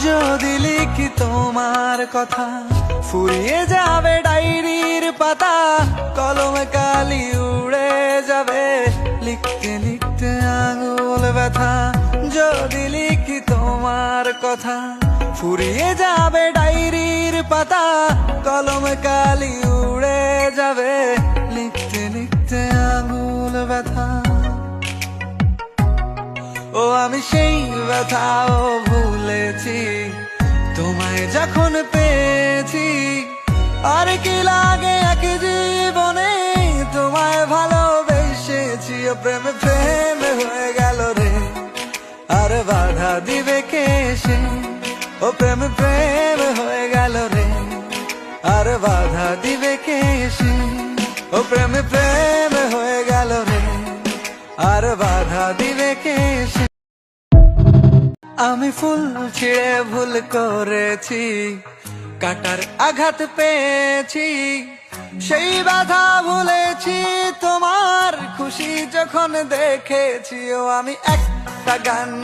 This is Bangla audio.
যদি লিখি তোমার কথা ফুরিয়ে যাবে ডায়েরির পাতা, কলমে কালি উড়ে যাবে লিখতে লিখতে আঙুল ব্যথা। যদি লিখি তোমার কথা ফুরিয়ে যাবে ডায়েরির পাতা, কলমে কালি উড়ে যাবে লিখতে লিখতে আঙুল ব্যথা। ও আমি সেই ব্যথাও ভুলেছি তোমায় যখন পেয়েছি। আর কি লাগে এক জীবনে তোমায় ভালোবেসেছি। ও প্রেম প্রেম হয়ে গেল রে, আর বাধা দিবে কে সে। ও প্রেম প্রেম হয়ে গেল রে, আর বাধা দিবে কে সে। ও প্রেম প্রেম হয়ে গেল রে, আর বাধা দিবে কে সে। আমি ফুল ছিঁড়ে ভুল করেছি, কাটার আঘাত পেয়েছি, সেই বাধা ভুলেছি তোমার খুশি যখন দেখেছি। ও আমি একটা গান